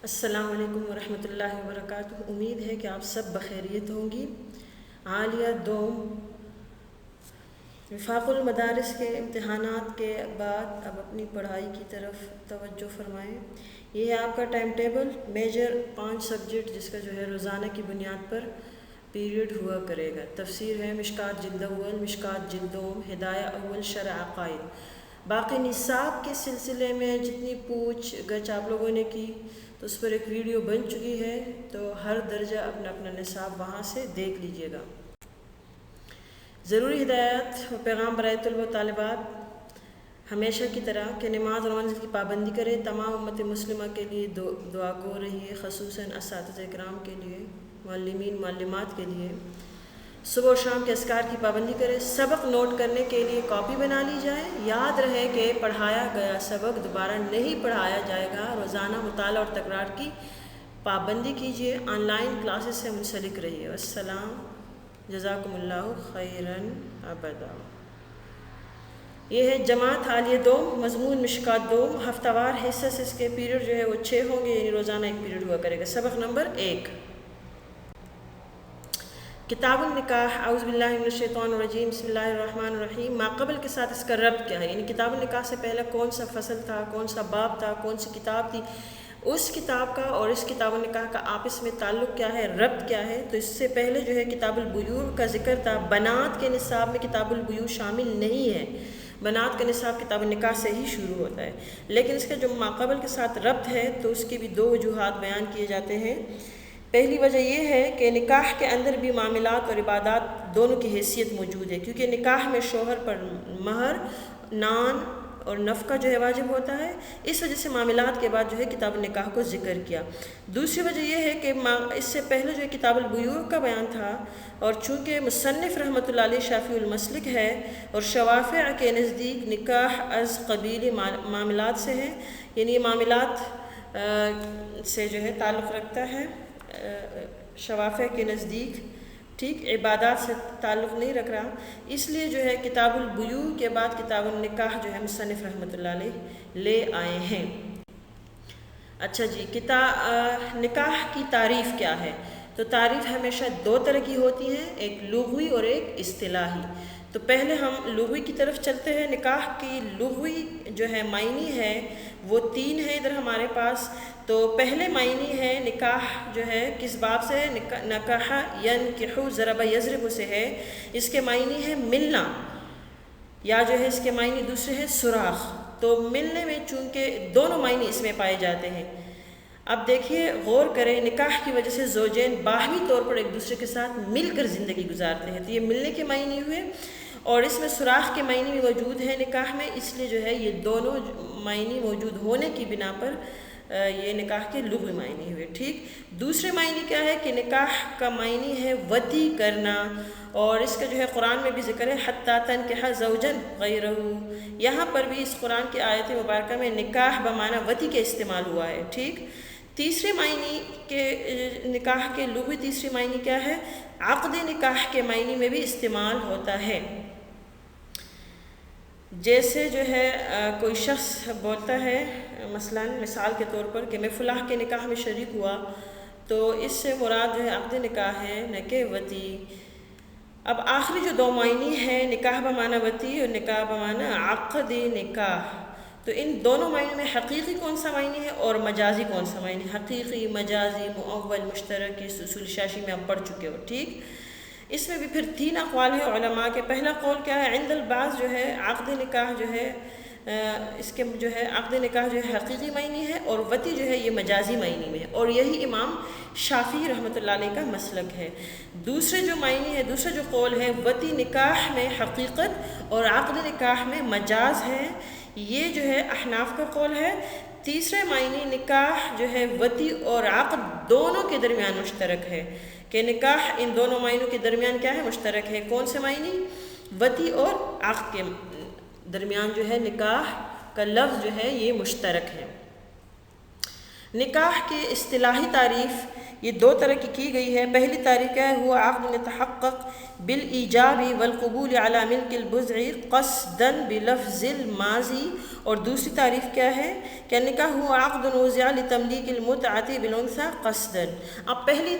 السلام علیکم ورحمۃ اللہ وبرکاتہ۔ امید ہے کہ آپ سب بخیریت ہوں گی۔ عالیہ دوم وفاق المدارس کے امتحانات کے بعد اب اپنی پڑھائی کی طرف توجہ فرمائیں۔ یہ ہے آپ کا ٹائم ٹیبل، میجر 5 سبجیکٹ جس کا روزانہ کی بنیاد پر پیریڈ ہوا کرے گا۔ تفسیر ہے مشکات جلد اول، مشکات جلد دوم، ہدایہ اول، شرع عقائد۔ باقی نصاب کے سلسلے میں جتنی پوچھ گچھ آپ لوگوں نے کی تو اس پر ایک ویڈیو بن چکی ہے، تو ہر درجہ اپنا اپنا نصاب وہاں سے دیکھ لیجئے گا۔ ضروری ہدایات و پیغام برائے طلبہ و طالبات ہمیشہ کی طرح کہ نماز اور منزل کی پابندی کریں۔ تمام امت مسلمہ کے لیے دعا گو رہیے، خصوصاً اساتذہ کرام کے لیے، معلمین معلمات کے لیے۔ صبح و شام کے اذکار کی پابندی کریں۔ سبق نوٹ کرنے کے لیے کاپی بنا لی جائے۔ یاد رہے کہ پڑھایا گیا سبق دوبارہ نہیں پڑھایا جائے گا۔ روزانہ مطالعہ اور تکرار کی پابندی کیجیے۔ آن لائن کلاسز سے منسلک رہیے۔ والسلام، جزاکم اللہ خیراً ابدا۔ یہ ہے جماعت عالیہ دوم، مضمون مشکات دوم۔ ہفتہ وار حصہ سے اس کے پیریڈ وہ 6 ہوں گے، یعنی روزانہ ایک پیریڈ ہوا کرے گا۔ سبق نمبر 1، کتاب النکاح۔ اعوذ باللہ من الشیطان الرجیم، بسم اللہ الرحمن الرحیم۔ ماقبل کے ساتھ اس کا ربط کیا ہے، یعنی کتاب النکاح سے پہلے کون سا فصل تھا، کون سا باب تھا، کون سی کتاب تھی، اس کتاب کا اور اس کتاب النکاح کا آپس میں تعلق کیا ہے، ربط کیا ہے۔ تو اس سے پہلے کتاب البیوع کا ذکر تھا۔ بنات کے نصاب میں کتاب البیوع شامل نہیں ہے، بنات کا نصاب کتاب النکاح سے ہی شروع ہوتا ہے، لیکن اس کا جو ماقبل کے ساتھ ربط ہے تو اس کی بھی 2 وجوہات بیان کیے جاتے ہیں۔ پہلی وجہ یہ ہے کہ نکاح کے اندر بھی معاملات اور عبادات دونوں کی حیثیت موجود ہے، کیونکہ نکاح میں شوہر پر مہر، نان اور نفقہ واجب ہوتا ہے۔ اس وجہ سے معاملات کے بعد کتاب النکاح کو ذکر کیا۔ دوسری وجہ یہ ہے کہ اس سے پہلے کتاب البیوع کا بیان تھا، اور چونکہ مصنف رحمۃ اللہ علیہ شافعی المسلک ہے اور شوافع کے نزدیک نکاح از قبیل معاملات سے ہے، یعنی یہ معاملات سے تعلق رکھتا ہے، شوافع کے نزدیک، ٹھیک، عبادات سے تعلق نہیں رکھ رہا، اس لیے کتاب البیوع کے بعد کتاب النکاح مصنف رحمۃ اللہ علیہ لے آئے ہیں۔ اچھا جی، نکاح کی تعریف کیا ہے؟ تو تعریف ہمیشہ 2 طرح کی ہوتی ہے، ایک لغوی اور ایک اصطلاحی۔ تو پہلے ہم لغوی کی طرف چلتے ہیں۔ نکاح کی لغوی معنی ہے وہ 3 ہے ادھر ہمارے پاس۔ تو پہلے معنی ہے نکاح کس باب سے ہے، نکاح ینکح ضرب یضرب سے ہے، اس کے معنی ہے ملنا، یا اس کے معنی دوسرے ہے سوراخ۔ تو ملنے میں چونکہ دونوں معنی اس میں پائے جاتے ہیں۔ اب دیکھیے، غور کریں، نکاح کی وجہ سے زوجین باہمی طور پر ایک دوسرے کے ساتھ مل کر زندگی گزارتے ہیں، تو یہ ملنے کے معنی ہوئے، اور اس میں سوراخ کے معنی بھی موجود ہے نکاح میں، اس لیے یہ دونوں معنی موجود ہونے کی بنا پر یہ نکاح کے لغوی معنی ہوئے، ٹھیک۔ دوسرے معنی کیا ہے کہ نکاح کا معنی ہے وطی کرنا، اور اس کا قرآن میں بھی ذکر ہے حتی تنکح زوجا غیرہ۔ یہاں پر بھی اس قرآن کی آیت مبارکہ میں نکاح بمعنی وطی کے استعمال ہوا ہے، ٹھیک۔ تیسرے معنی کے نکاح کے لغوی تیسری معنی کیا ہے، عقد نکاح کے معنی میں بھی استعمال ہوتا ہے۔ جیسے کوئی شخص بولتا ہے، مثال کے طور پر، کہ میں فلاں کے نکاح میں شریک ہوا، تو اس سے مراد عقد نکاح ہے، نہ کہ وطی۔ اب آخری جو 2 معنی ہیں، نکاح بمعنی وطی اور نکاح بمعنی عقد نکاح، تو ان دونوں معنی میں حقیقی کون سا معنی ہے اور مجازی کون سا معنی؟ حقیقی، مجازی، مؤول، مشترک، اس اصول شاشی میں آپ پڑھ چکے ہو، ٹھیک۔ اس میں بھی پھر 3 اقوال ہیں علماء کے۔ پہلا قول کیا ہے، عند البعض عقد نکاح اس کے عقد نکاح حقیقی معنی ہے، اور وطی یہ مجازی معنی میں ہے، اور یہی امام شافعی رحمۃ اللہ علیہ کا مسلک ہے۔ دوسرے معنی ہے، دوسرا قول ہے، وطی نکاح میں حقیقت اور عقد نکاح میں مجاز ہے، یہ احناف کا قول ہے۔ تیسرے معنی نکاح وطی اور عقد دونوں کے درمیان مشترک ہے، کہ نکاح ان دونوں معنیوں کے درمیان کیا ہے، مشترک ہے۔ کون سے معنی؟ وطی اور عقد کے درمیان نکاح کا لفظ یہ مشترک ہے۔ نکاح کی اصطلاحی تعریف یہ دو طرح کی گئی ہے. پہلی تعریف کیا ہے؟ ہوا عقد يتحقق بالایجاب والقبول على ملک البضع قصدا بلفظ الماضی. اور دوسری تعریف کیا ہے کہ نکاح ہوا عقد وضع لتملیک المتعة بالانثى قصدا. اب پہلی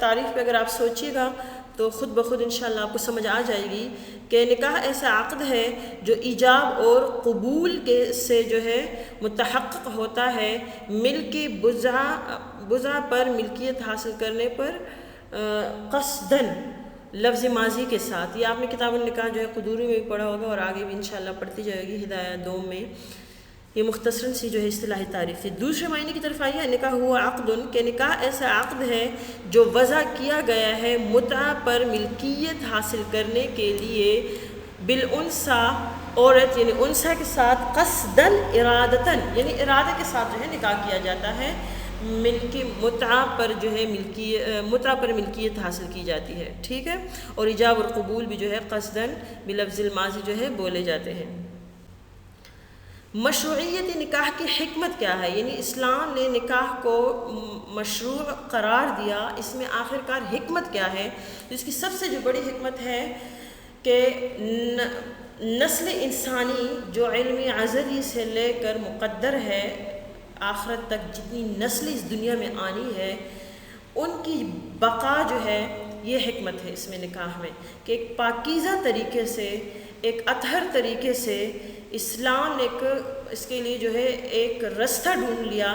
تعریف پہ اگر آپ سوچیے گا تو خود بخود انشاءاللہ آپ کو سمجھ آ جائے گی کہ نکاح ایسا عقد ہے جو ایجاب اور قبول کے سے جو ہے متحقق ہوتا ہے ملک بضع پر ملکیت حاصل کرنے پر قصداً لفظ ماضی کے ساتھ. یہ آپ نے کتاب النکاح جو ہے قدوری میں بھی پڑھا ہوگا اور آگے بھی انشاءاللہ پڑھتی جائے گی ہدایہ دوم میں. یہ مختصراً سی جو ہے اصطلاحی تعریف تھی. دوسرے معنی کی طرف آئی ہے نکاح ہوا عقد کہ نکاح ایسا عقد ہے جو وضع کیا گیا ہے متعہ پر ملکیت حاصل کرنے کے لیے بالانثیٰ عورت یعنی انثیٰ کے ساتھ قصداً ارادتاً یعنی ارادے کے ساتھ جو ہے نکاح کیا جاتا ہے. متعہ پر جو ہے متعہ پر ملکیت حاصل کی جاتی ہے. ٹھیک ہے. اور ایجاب اور قبول بھی جو ہے قصداً بلفظ الماضی جو ہے بولے جاتے ہیں. مشروعیت نکاح کی حکمت کیا ہے؟ یعنی اسلام نے نکاح کو مشروع قرار دیا. اس میں آخر کار حکمت کیا ہے؟ اس کی سب سے جو بڑی حکمت ہے کہ نسل انسانی جو علم ازلی سے لے کر مقدر ہے آخرت تک جتنی نسل اس دنیا میں آنی ہے ان کی بقا جو ہے یہ حکمت ہے اس میں نکاح میں کہ ایک پاکیزہ طریقے سے ایک اطہر طریقے سے اسلام نے اس کے لیے جو ہے ایک رستہ ڈھونڈ لیا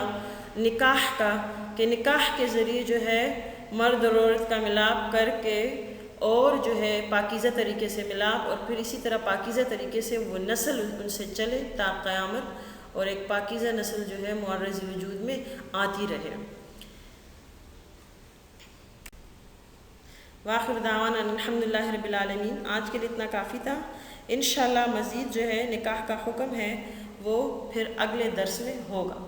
نکاح کا کہ نکاح کے ذریعے جو ہے مرد اور عورت کا ملاپ کر کے اور جو ہے پاکیزہ طریقے سے ملاپ اور پھر اسی طرح پاکیزہ طریقے سے وہ نسل ان سے چلے تا قیامت اور ایک پاکیزہ نسل جو ہے معرض وجود میں آتی رہے. وآخر دعوانا الحمدللہ رب العالمین. آج کے لیے اتنا کافی تھا. انشاءاللہ مزید جو ہے نکاح کا حکم ہے وہ پھر اگلے درس میں ہوگا.